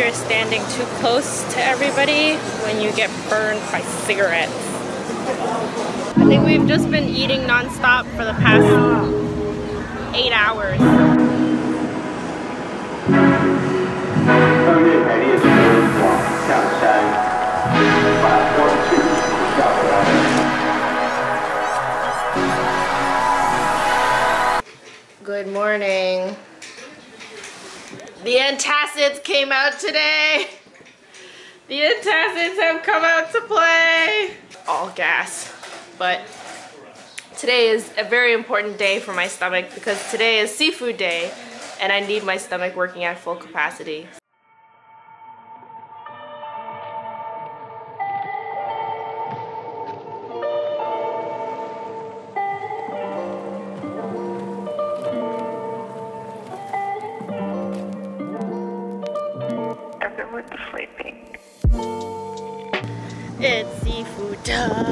you're standing too close to everybody when you get burned by cigarettes. I think we've just been eating non-stop for the past 8 hours. Good morning. The antacids came out today. The antacids have come out to play. All gas. But today is a very important day for my stomach because today is seafood day and I need my stomach working at full capacity. Everyone's sleeping. It's seafood time.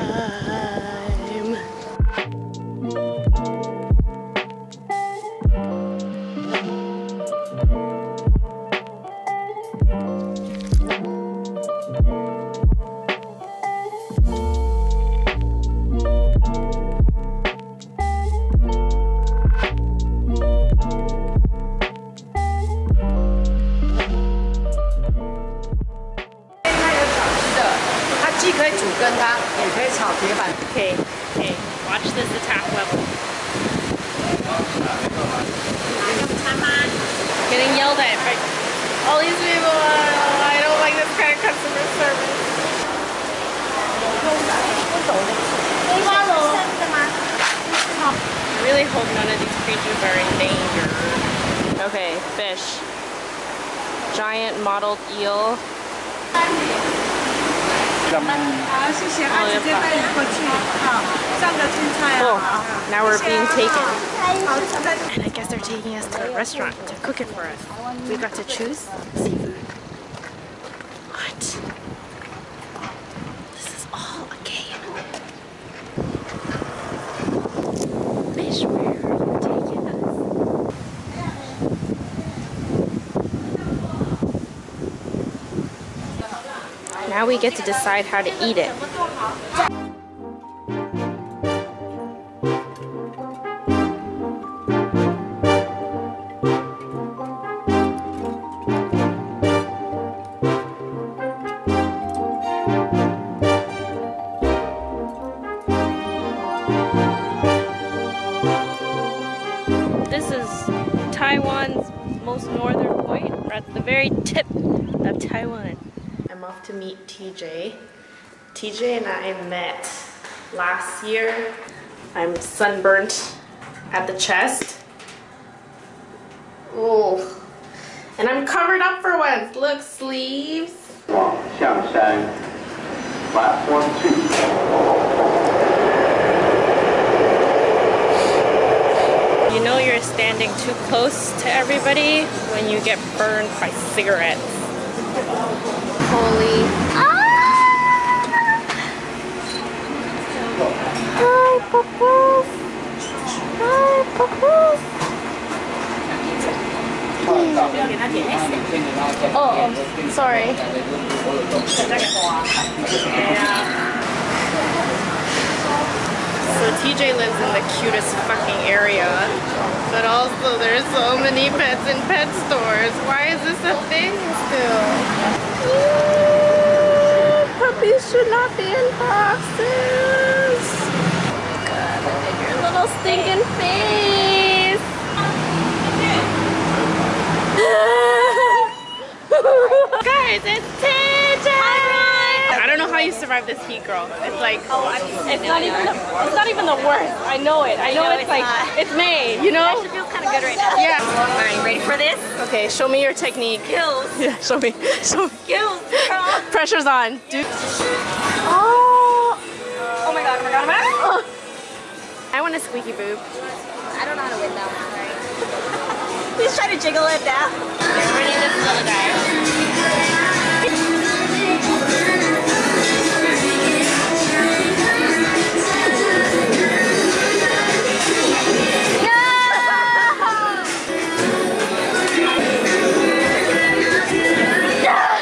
Okay, watch this attack level. Getting yelled at by all these people. I don't like this kind of customer service. I really hope none of these creatures are in danger. Okay, fish. Giant mottled eel. Oh, now we're being taken. And I guess they're taking us to a restaurant to cook it for us. We got to choose seafood. What? This is all a game. Fish, where are you taking us? Now we get to decide how to eat it. This is Taiwan's most northern point. We're at the very tip of Taiwan. I'm off to meet TJ. TJ and I met last year. I'm sunburnt at the chest. Oh, and I'm covered up for once. Look, sleeves. You know you're standing too close to everybody when you get burned by cigarettes. Holy. Ah! Hi, Papas. Hi, Papas. Oh, sorry. So TJ lives in the cutest fucking area, but also there's so many pets in pet stores. Why is this a thing still? Puppies should not be in boxes. God, look at your little stinking face. Guys, it's TJ! I don't know how you survive this heat, girl. It's like, it's not even the worst. I know it. I know it's like, it's May, you know? It feels kind of good right now. Yeah. Alright, ready for this? Okay, show me your technique. Skills. Yeah, show me. Show me. Skills, girl. Pressure's on. Dude. Oh my god, oh my god, oh my god. Oh. I want a squeaky boob. I don't know how to win that one, right? Please try to jiggle it down. Get ready to slow down. Yeah!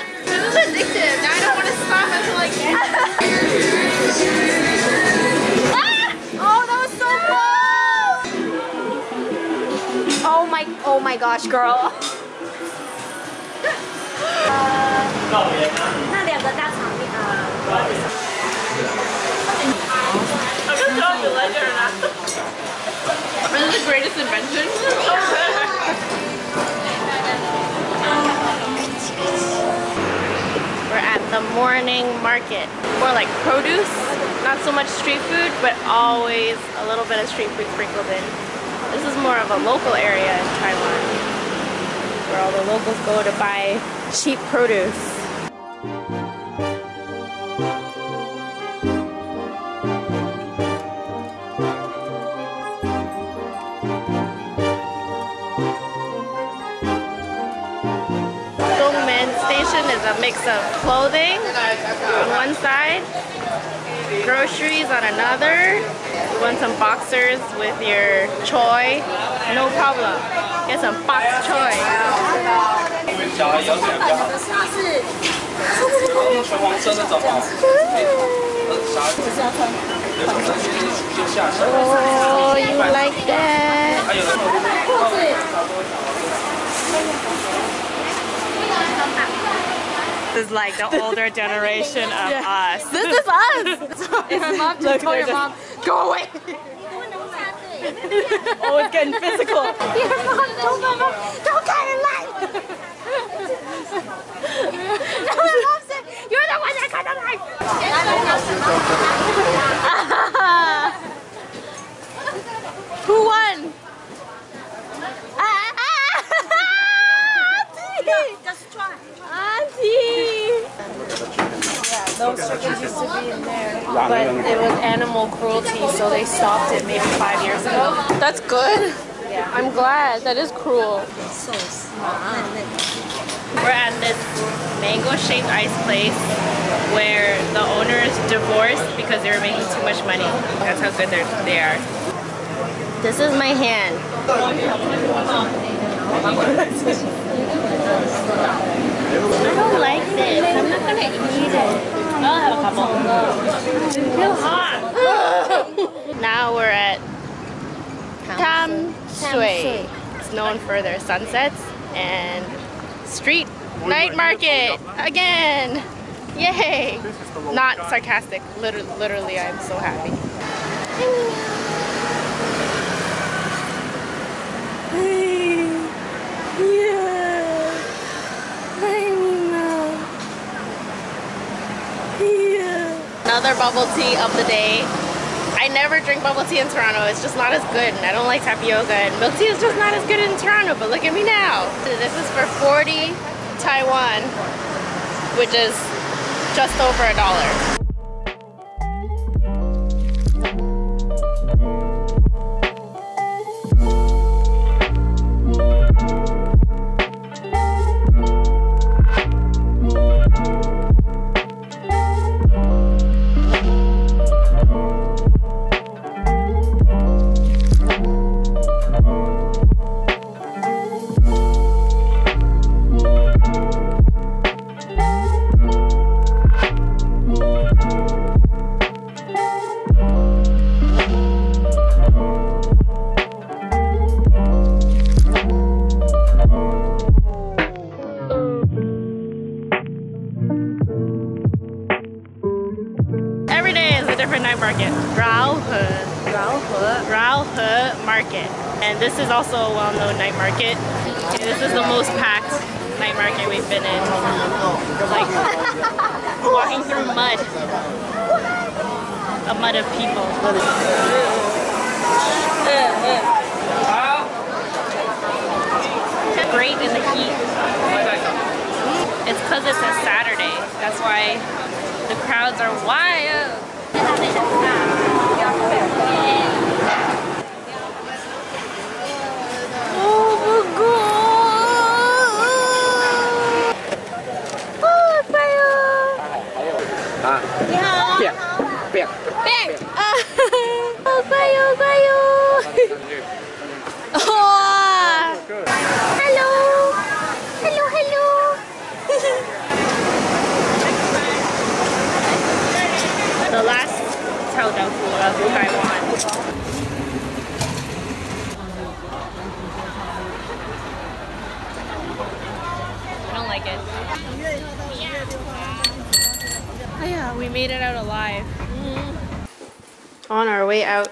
gosh, girl. 那2个大肠面I'm just so delighted or not. This is the greatest invention. We're at the morning market. More like produce, not so much street food, but always a little bit of street food sprinkled in. This is more of a local area in Taiwan, where all the locals go to buy cheap produce. Is a mix of clothing on one side, groceries on another. You want some boxers with your choy? No problem. Get some box choy. Oh, you like that? This is like the older generation of us. This is us! It's mom, just tell your mom, go away! Oh, it's getting physical. Your mom, don't get in line! No, my mom said, you're the one that got in line! Who won? Just try. Auntie! Yeah, those chickens used to be in there, but it was animal cruelty, so they stopped it maybe 5 years ago. That's good. Yeah. I'm glad. That is cruel. So smart. We're at this mango-shaped ice place where the owners divorced because they were making too much money. That's how good they are. This is my hand. I don't like this. I'm not gonna eat it. I'll have a couple. It's too hot. Now we're at Tamsui. It's known for their sunsets and street night market again. Yay! Not sarcastic. Literally, I'm so happy. Another bubble tea of the day. I never drink bubble tea in Toronto. It's just not as good, and I don't like tapioca, and milk tea is just not as good in Toronto, but look at me now. This is for 40 Taiwan, which is just over $1. Market, Raohe Market, and this is also a well-known night market. This is the most packed night market we've been in. Like walking through mud, a mud of people. Great in the heat. It's because it's a Saturday. That's why the crowds are wild. The last Taiwan. like it. Oh yeah, we made it out alive. On our way out.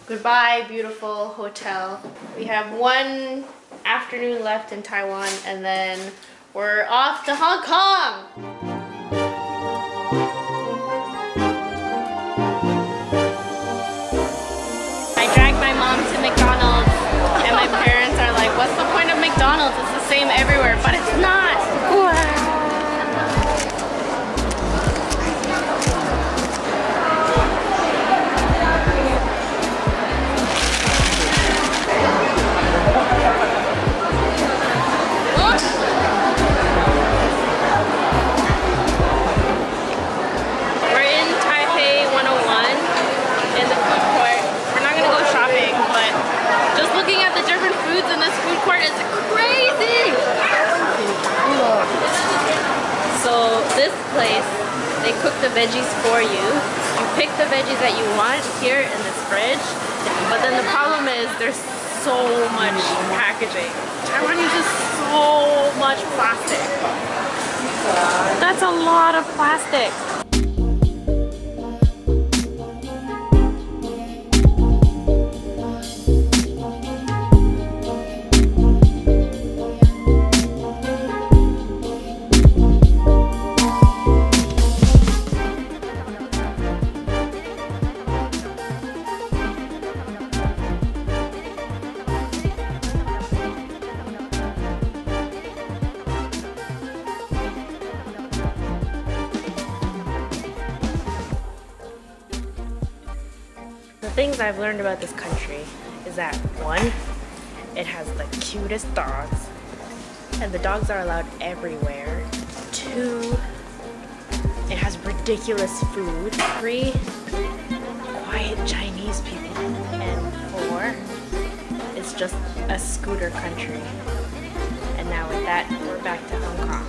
Goodbye, beautiful hotel. We have one afternoon left in Taiwan and then we're off to Hong Kong. I dragged my mom to McDonald's and my parents are like, what's the point of McDonald's? It's the same everywhere, but it's not. We're in Taipei 101 in the food court. We're not gonna go shopping, but just looking at the different foods in this food court is crazy! So this place, they cook the veggies for you. You pick the veggies that you want here in this fridge, but then the problem is there's so much packaging. Taiwan uses so much plastic. That's a lot of plastic. The things I've learned about this country is that 1, it has the cutest dogs, and the dogs are allowed everywhere. 2, it has ridiculous food. 3, quiet Chinese people. And 4, it's just a scooter country. And now with that, we're back to Hong Kong.